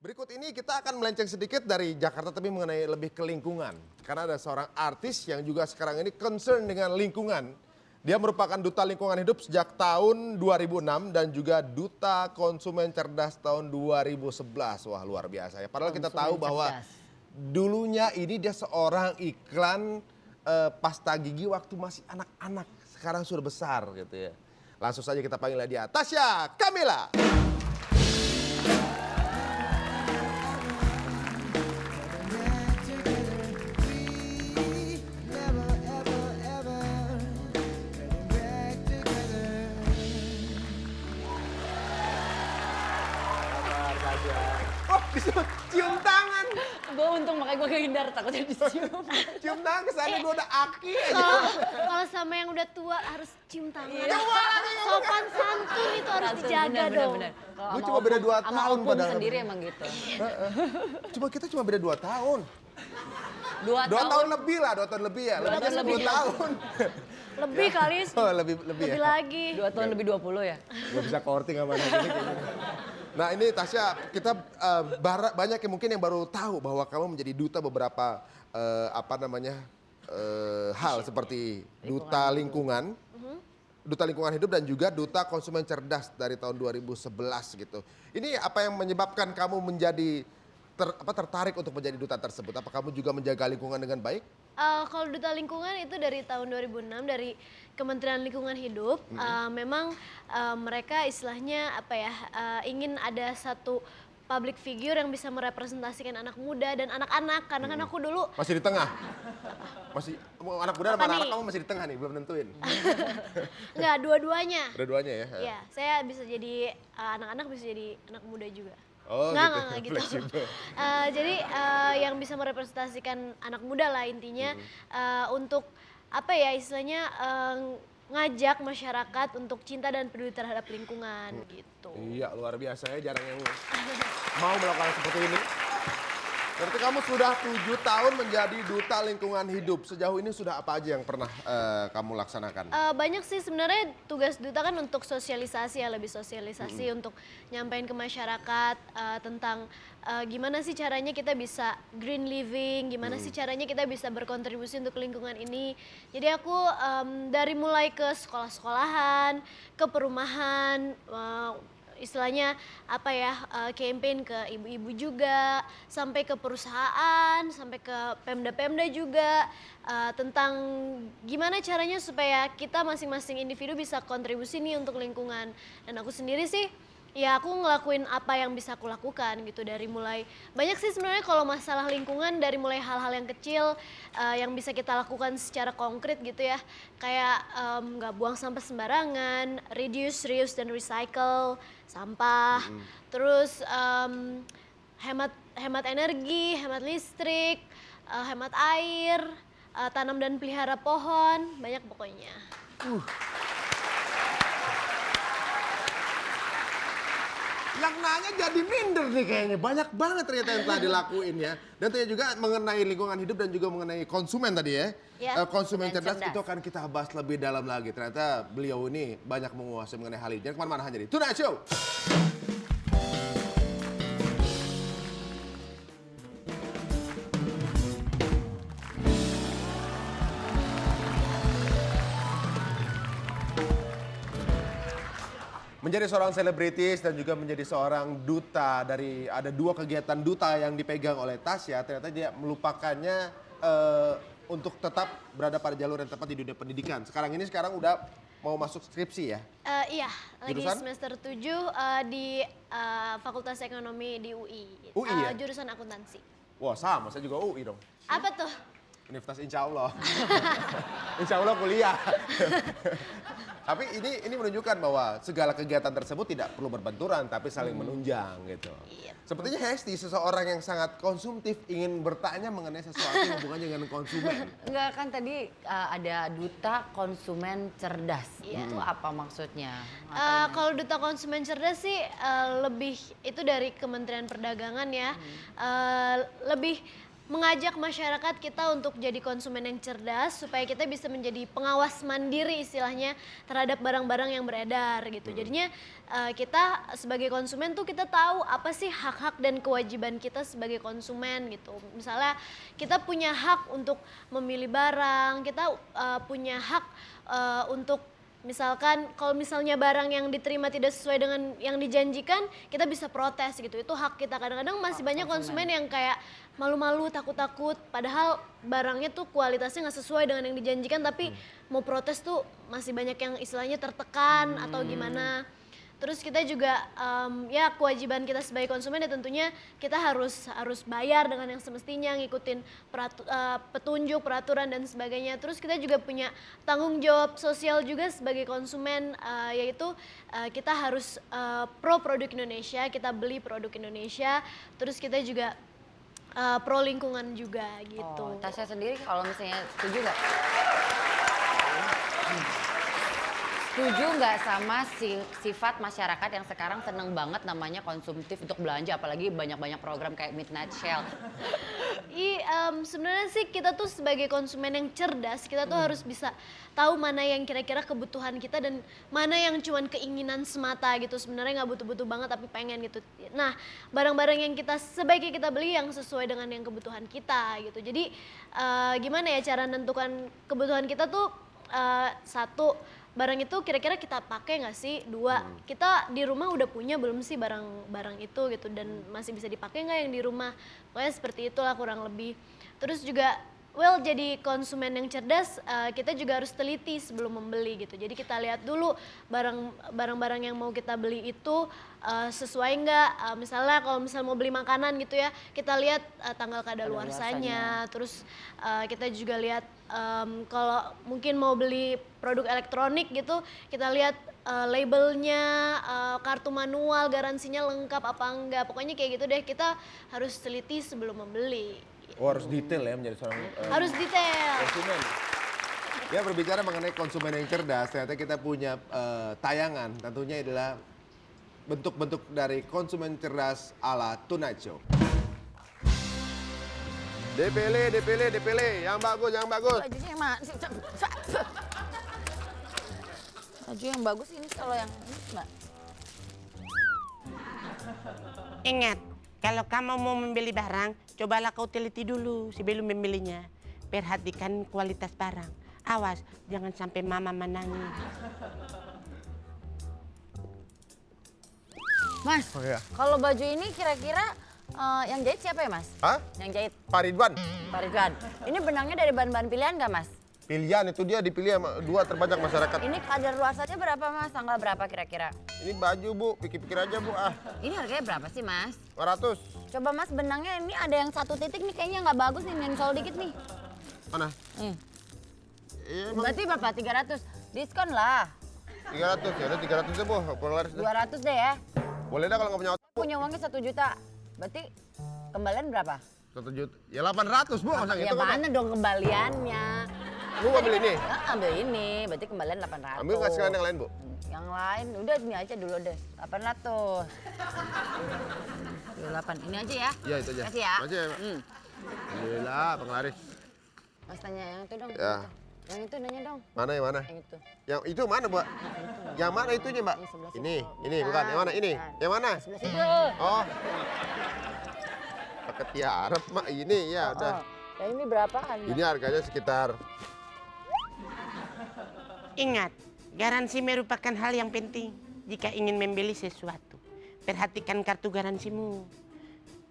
Berikut ini kita akan melenceng sedikit dari Jakarta tapi mengenai lebih ke lingkungan. Karena ada seorang artis yang juga sekarang ini concern dengan lingkungan. Dia merupakan duta lingkungan hidup sejak tahun 2006 dan juga duta konsumen cerdas tahun 2011. Wah, luar biasa ya. Padahal kita tahu bahwa dulunya ini dia seorang iklan pasta gigi waktu masih anak-anak. Sekarang sudah besar gitu ya. Langsung saja kita panggil dia Tasya Kamila. Oh, disuruh cium tangan. Gue untung makanya gue kehindar takutnya dicium. Cium tangan kesana gue udah aki aja. Kalau sama yang udah tua harus cium tangan. Iya. Sopan santun itu harus dijaga dong. Gue cuma beda 2 tahun Sama padahal. sendiri emang gitu. Kita cuma beda 2 tahun. 2 2 tahun lebih lah, 2 tahun lebih ya. Lebih tahun lebih. 10 tahun. Lebih kali, Oh, lebih lebih ya. lagi. 2 tahun lebih 20 ya? Gue bisa courting sama anak ini. Nah ini Tasya, kita banyak yang mungkin yang baru tahu bahwa kamu menjadi duta beberapa hal seperti duta lingkungan, duta lingkungan hidup dan juga duta konsumen cerdas dari tahun 2011 gitu. Ini apa yang menyebabkan kamu menjadi tertarik untuk menjadi duta tersebut? Apa kamu juga menjaga lingkungan dengan baik? Kalau duta lingkungan itu dari tahun 2006 dari Kementerian Lingkungan Hidup. Memang mereka istilahnya ingin ada satu public figure yang bisa merepresentasikan anak muda dan anak-anak. Karena kan aku dulu Masih di tengah? Masih anak muda sama Apa anak nih? kamu masih di tengah nih, belum nentuin. nggak dua-duanya. Dua-duanya ya? Ya, saya bisa jadi anak-anak, bisa jadi anak muda juga. Oh Nggak gitu. fleksibel. Jadi yang bisa merepresentasikan anak muda lah intinya untuk istilahnya ngajak masyarakat untuk cinta dan peduli terhadap lingkungan gitu. Iya, luar biasa ya, jarang yang mau melakukan seperti ini. Berarti kamu sudah 7 tahun menjadi duta lingkungan hidup. Sejauh ini sudah apa aja yang pernah kamu laksanakan? Banyak sih sebenarnya tugas duta kan untuk sosialisasi ya, lebih sosialisasi untuk nyampein ke masyarakat tentang gimana sih caranya kita bisa green living, gimana sih caranya kita bisa berkontribusi untuk lingkungan ini. Jadi aku dari mulai ke sekolah-sekolahan, ke perumahan, istilahnya campaign ke ibu-ibu juga, sampai ke perusahaan, sampai ke pemda-pemda juga tentang gimana caranya supaya kita masing-masing individu bisa kontribusi nih untuk lingkungan. Dan aku sendiri sih ya aku ngelakuin apa yang bisa aku lakukan gitu, dari mulai banyak sih sebenarnya kalau masalah lingkungan, dari mulai hal-hal yang kecil yang bisa kita lakukan secara konkret gitu ya, kayak nggak buang sampah sembarangan, reduce, reuse dan recycle sampah, terus hemat energi, hemat listrik, hemat air, tanam dan pelihara pohon, banyak pokoknya. Yang nanya jadi minder nih kayaknya. Banyak banget ternyata yang telah dilakuin ya. Dan ternyata juga mengenai lingkungan hidup dan juga mengenai konsumen tadi ya. Ya, Konsumen cerdas itu akan kita bahas lebih dalam lagi. Ternyata beliau ini banyak menguasai mengenai hal ini. Jangan kemana-mana hanya di Tonight Show. Menjadi seorang selebritis dan juga menjadi seorang duta dari ada 2 kegiatan duta yang dipegang oleh Tasya, ternyata dia melupakannya untuk tetap berada pada jalur yang tepat di dunia pendidikan. Sekarang udah mau masuk skripsi ya? Iya, lagi Jurusan? semester 7 di Fakultas Ekonomi di UI. UI ya? Jurusan akuntansi. Wah sama, saya juga UI dong. Apa tuh? Universitas Insya Allah. Insya Allah kuliah. Tapi ini menunjukkan bahwa segala kegiatan tersebut tidak perlu berbenturan, tapi saling menunjang gitu. Iya. Sepertinya Hesti, seseorang yang sangat konsumtif, ingin bertanya mengenai sesuatu yang hubungannya dengan konsumen. Enggak, kan tadi ada duta konsumen cerdas. Iya. Itu apa maksudnya? Kalau duta konsumen cerdas sih lebih itu dari Kementerian Perdagangan ya. Lebih mengajak masyarakat kita untuk jadi konsumen yang cerdas supaya kita bisa menjadi pengawas mandiri istilahnya terhadap barang-barang yang beredar gitu. Jadinya kita sebagai konsumen tuh kita tahu apa sih hak-hak dan kewajiban kita sebagai konsumen gitu. Misalnya kita punya hak untuk memilih barang, kita punya hak untuk misalkan kalau misalnya barang yang diterima tidak sesuai dengan yang dijanjikan, kita bisa protes gitu. Itu hak kita. Kadang-kadang masih banyak konsumen yang kayak malu-malu, takut-takut. Padahal barangnya tuh kualitasnya nggak sesuai dengan yang dijanjikan, tapi mau protes tuh masih banyak yang istilahnya tertekan atau gimana. Terus kita juga ya kewajiban kita sebagai konsumen ya tentunya kita harus bayar dengan yang semestinya, ngikutin petunjuk, peraturan dan sebagainya. Terus kita juga punya tanggung jawab sosial juga sebagai konsumen, yaitu kita harus pro produk Indonesia, kita beli produk Indonesia. Terus kita juga pro lingkungan juga gitu. Oh, Tasya sendiri kalau misalnya setuju nggak? Setuju nggak sama sifat masyarakat yang sekarang seneng banget namanya konsumtif untuk belanja, apalagi banyak-banyak program kayak Midnight Sale. Sebenarnya sih kita tuh sebagai konsumen yang cerdas, kita tuh harus bisa tahu mana yang kira-kira kebutuhan kita dan mana yang cuman keinginan semata gitu. Sebenarnya nggak butuh-butuh banget tapi pengen gitu. Nah, barang-barang yang kita sebaiknya kita beli yang sesuai dengan yang kebutuhan kita gitu. Jadi gimana ya cara menentukan kebutuhan kita tuh satu, barang itu kira-kira kita pakai nggak sih? Dua, kita di rumah udah punya belum sih barang-barang itu gitu dan masih bisa dipakai nggak yang di rumah? Pokoknya seperti itulah kurang lebih. Terus juga jadi konsumen yang cerdas kita juga harus teliti sebelum membeli gitu. Jadi kita lihat dulu barang-barang yang mau kita beli itu sesuai nggak. Misalnya kalau mau beli makanan gitu ya, kita lihat tanggal kadaluarsanya. Terus kita juga lihat kalau mungkin mau beli produk elektronik gitu, kita lihat labelnya, kartu manual, garansinya lengkap apa enggak. Pokoknya kayak gitu deh, kita harus teliti sebelum membeli. Oh, harus detail ya menjadi seorang Harus detail. konsumen. Ya, berbicara mengenai konsumen yang cerdas, ternyata kita punya tayangan. Tentunya adalah bentuk-bentuk dari konsumen cerdas ala Tonight Show. DPL, yang bagus, yang bagus. Bajunya yang mana? Baju yang bagus ini kalau yang ini, Mbak. Ingat, kalau kamu mau membeli barang, cobalah kau teliti dulu sebelum membelinya. Perhatikan kualitas barang. Awas, jangan sampai mama menangis. Mas, Oh, iya. kalau baju ini kira-kira yang jahit siapa ya Mas? Hah? Yang jahit Pak Ridwan. Pak Ridwan. Ini benangnya dari bahan-bahan pilihan nggak Mas? Pilihan itu dia dipilih sama 2 terbanyak masyarakat. Ini kadaluarsanya berapa Mas? Tanggal berapa kira-kira? Ini baju, Bu. Pikir-pikir aja, Bu. Ini harganya berapa sih Mas? 500. Coba Mas benangnya ini ada yang 1 titik nih kayaknya nggak bagus nih, mensol dikit nih. Mana? Iya, emang Berarti berapa? 300? Diskon lah. 300. Ya udah 300 deh, Bu. Kalau laris deh. 200 deh ya. Boleh dah kalau nggak punya otak. Punya uangnya 1 juta. Berarti kembalian berapa? 1 juta. Ya 800, Bu. Masa Ya gitu kan? mana dong kembaliannya? Bu mau beli ini? Ambil ini, berarti kembalian 800. Ambil nggak sekalian yang lain, Bu? Yang lain, udah ini aja dulu deh. 800. 8. Ini aja ya? Iya, itu aja. Kasih ya? Makasih ya, Pak. Alhamdulillah, penglaris. Mas tanya yang itu dong. Ya. Yang itu nanya dong. Mana yang mana? Yang itu. Yang itu mana, Bu? Yang mana itunya, Mbak? Ini sebelah situ. Ini bukan. Yang mana? Ini. Bukan. Yang mana? Sebelah situ. Oh. Pakai tiarap, Mak. Ini ya udah. Yang ini berapaan? Ini harganya sekitar Ingat, garansi merupakan hal yang penting jika ingin membeli sesuatu. Perhatikan kartu garansimu.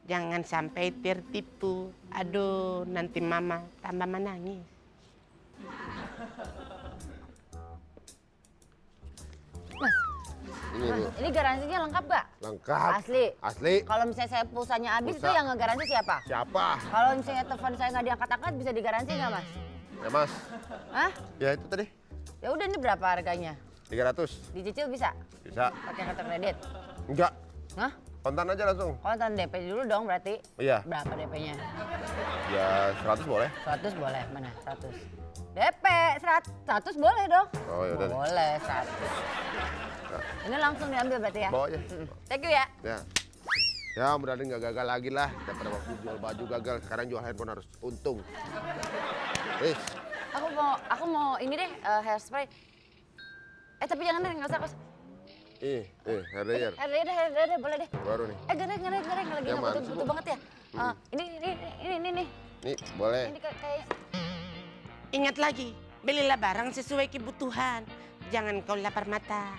Jangan sampai tertipu. Aduh, nanti mama tambah menangis. Mas, ini, Bu. ini garansinya lengkap gak? Lengkap. Asli? Asli. Kalau misalnya saya pulsanya habis itu Pulsa. yang ngegaransi siapa? Siapa? Kalau misalnya telepon saya nggak diangkat-angkat bisa digaransi nggak Mas? Ya, Mas. Hah? Ya itu tadi. Ya udah ini berapa harganya? 300. Dicicil bisa? Bisa. Pakai kartu kredit? Enggak. Hah? Kontan aja langsung. Kontan DP dulu dong berarti? Iya. Berapa DP-nya? Ya 100 boleh. 100 boleh, mana? 100. DP 100 boleh dong? Oh, ya udah deh. Boleh 100. Ini langsung diambil berarti ya? Bawa aja. Thank you ya. Ya. Ya mudah-mudahan nggak gagal lagi lah. Daripada waktu jual baju gagal, sekarang jual handphone harus untung. Wis. Aku mau ini deh hairspray. Tapi jangan deh, nggak usah. Hair dryer. Hair dryer, boleh deh. Baru nih. Gareng lagi Yang nggak mana butuh banget ya. Ini nih. Nih, boleh. Ini kayak Ingat lagi, belilah barang sesuai kebutuhan. Jangan kau lapar mata.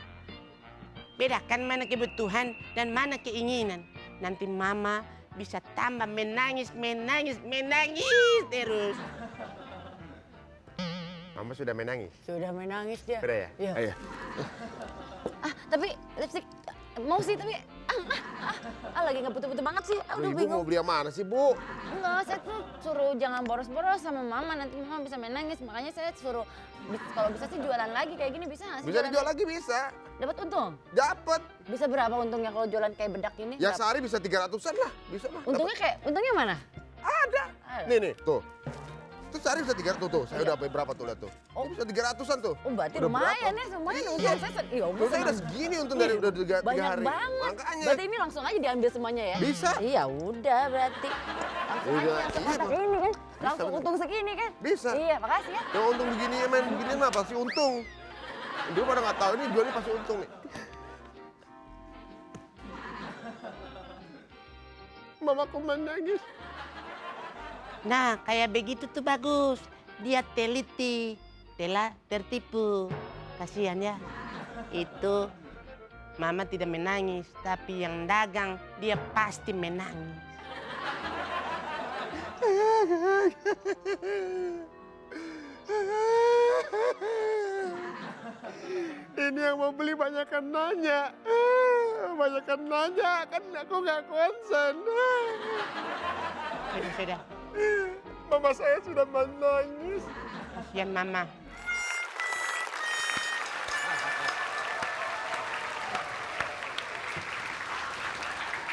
Bedakan mana kebutuhan dan mana keinginan. Nanti mama bisa tambah menangis terus. Mama sudah menangis. sudah menangis dia. Sudah ya? Iya. Ayo. Tapi lipstick mau sih tapi lagi nggak butuh banget sih. Udah Ibu bingung. mau beli yang mana sih, Bu? Enggak, saya tuh suruh jangan boros-boros sama mama, nanti mama bisa menangis. Makanya saya suruh kalau bisa sih jualan lagi kayak gini, bisa nggak sih? Bisa dijual lagi, bisa. Dapat untung? Dapat. Bisa berapa untungnya kalau jualan kayak bedak ini? Ya Berapa? sehari bisa 300-an lah. Bisa mah. Untungnya mana? Ada. Nih, tuh. Itu sehari bisa 300 tuh. Saya Iya. udah berapa tuh lihat tuh. Oh. Bisa 300-an tuh. Oh berarti Udah lumayan berapa? ya, lumayan Iya. untung. Iya, Tuh saya udah segini untung dari udah 3 banyak hari. banget. Makanya. Berarti ini langsung aja diambil semuanya ya? Bisa. Iya udah berarti. Langsung aja Udah, yang iya, sekotak Bang. ini kan. Langsung bener. untung segini kan? Bisa. Iya, makasih ya. Yang untung begini main begini mah pasti untung. Dia pada nggak tahu ini jualnya pasti untung nih. Mamaku menangis. Nah, kayak begitu tuh bagus. Dia teliti, tertipu. Kasihan ya. Itu mama tidak menangis, tapi yang dagang dia pasti menangis. Ini yang mau beli banyakkan nanya. Banyakkan nanya, kan aku nggak konsen. Sudah, Mama saya sudah menangis. kasihan mama.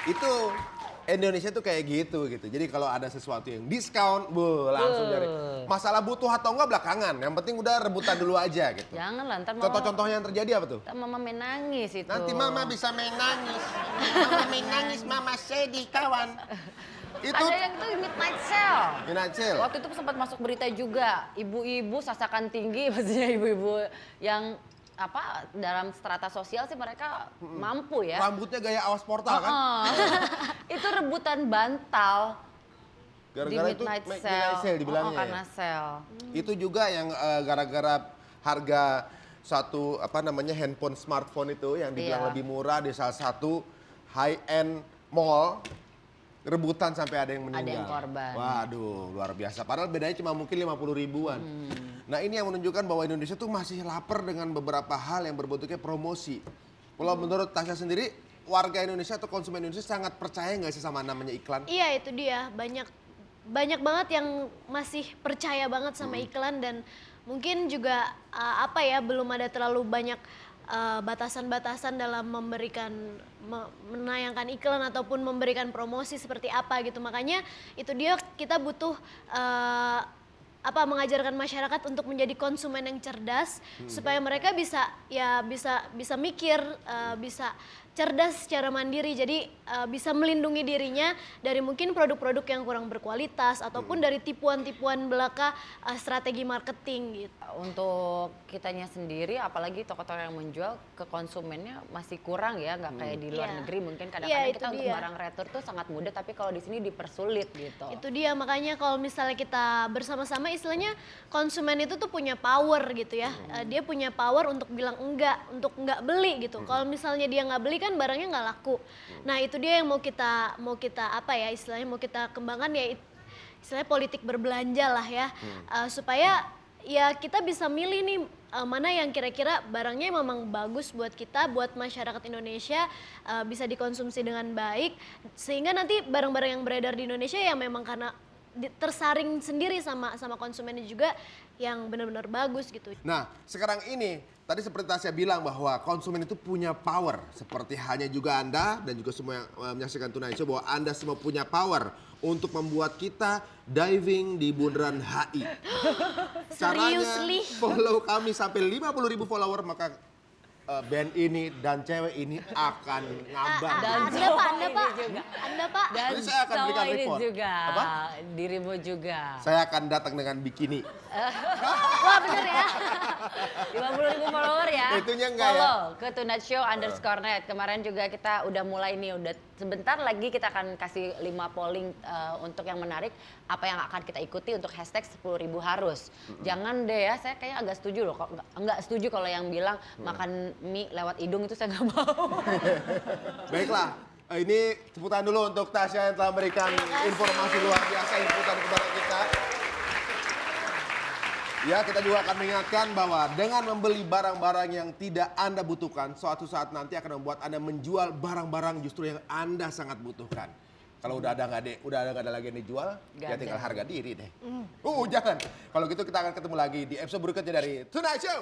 Itu Indonesia tuh kayak gitu. Jadi kalau ada sesuatu yang diskon, langsung cari. Masalah butuh atau enggak belakangan. Yang penting udah rebutan dulu aja gitu. Jangan lah, ntar mama, Contoh-contohnya yang terjadi apa tuh? ntar mama menangis itu. Nanti mama bisa menangis. Mama menangis, mama sedih kawan. Itu Ada yang tuh midnight sale. Inacil. Waktu itu sempat masuk berita juga, ibu-ibu sasakan tinggi, maksudnya ibu-ibu yang apa dalam strata sosial sih mereka mampu ya. Rambutnya gaya awas portal kan? Itu rebutan bantal di Gara-gara itu midnight midnight sale dibilangnya ya? karena sale. Itu juga yang gara-gara harga satu handphone smartphone itu yang dibilang Iya. lebih murah di salah satu high end mall rebutan sampai ada yang meninggal. Ada yang korban. Waduh, luar biasa. Padahal bedanya cuma mungkin 50 ribuan. Nah ini yang menunjukkan bahwa Indonesia tuh masih lapar dengan beberapa hal yang berbentuknya promosi. Kalau menurut Tasya sendiri, warga Indonesia atau konsumen Indonesia sangat percaya nggak sih sama namanya iklan? Iya itu dia, banyak banget yang masih percaya banget sama iklan dan mungkin juga belum ada terlalu banyak batasan-batasan dalam menayangkan iklan ataupun memberikan promosi seperti apa gitu. Makanya itu dia kita butuh mengajarkan masyarakat untuk menjadi konsumen yang cerdas supaya mereka bisa mikir, bisa cerdas secara mandiri, jadi bisa melindungi dirinya dari mungkin produk-produk yang kurang berkualitas ataupun dari tipuan-tipuan belaka strategi marketing gitu. Untuk kitanya sendiri, apalagi toko-toko yang menjual ke konsumennya masih kurang ya, nggak kayak di luar Iya. negeri mungkin Iya, kadang-kadang itu kita untuk dia. barang retur tuh sangat mudah, tapi kalau di sini dipersulit gitu. Itu dia, makanya kalau misalnya kita bersama-sama istilahnya konsumen itu tuh punya power gitu ya. Dia punya power untuk bilang enggak, untuk enggak beli gitu. Kalau misalnya dia nggak beli kan barangnya nggak laku. Nah itu dia yang mau kita istilahnya mau kita kembangkan ya istilahnya politik berbelanja lah ya. Supaya ya kita bisa milih nih mana yang kira-kira barangnya memang bagus buat kita, buat masyarakat Indonesia, bisa dikonsumsi dengan baik, sehingga nanti barang-barang yang beredar di Indonesia ya memang karena tersaring sendiri sama konsumennya juga yang benar-benar bagus gitu. Nah, sekarang ini tadi seperti Tasya bilang bahwa konsumen itu punya power. Seperti halnya juga Anda dan juga semua yang menyaksikan Tonight Show bahwa Anda semua punya power untuk membuat kita diving di bundaran HI. Caranya Seriously? follow kami sampai 50.000 follower maka band ini dan cewek ini akan ngambang. Dan Anda Pak, Anda ini Pak. juga. Anda Pak. Dan Jadi saya akan berikan cowok ini report. juga. Apa? Dirimu juga. Saya akan datang dengan bikini. Wah bener ya. 50.000 follower ya. Itunya enggak ya? Follow ke @tunatShow_net. Kemarin juga kita udah mulai nih, udah sebentar lagi kita akan kasih 5 polling untuk yang menarik. Apa yang akan kita ikuti untuk hashtag 10.000 harus. Jangan deh ya, saya kayaknya agak setuju loh. Enggak setuju kalau yang bilang makan mie lewat hidung itu saya nggak mau. Baiklah, ini tepuk tangan dulu untuk Tasya yang telah memberikan informasi luar biasa inputan kepada kita. Ya, kita juga akan mengingatkan bahwa dengan membeli barang-barang yang tidak Anda butuhkan, suatu saat nanti akan membuat Anda menjual barang-barang justru yang Anda sangat butuhkan. Kalau udah ada nggak ada lagi yang dijual, ya tinggal harga diri deh. Jangan. Kalau gitu kita akan ketemu lagi di episode berikutnya dari Tonight Show.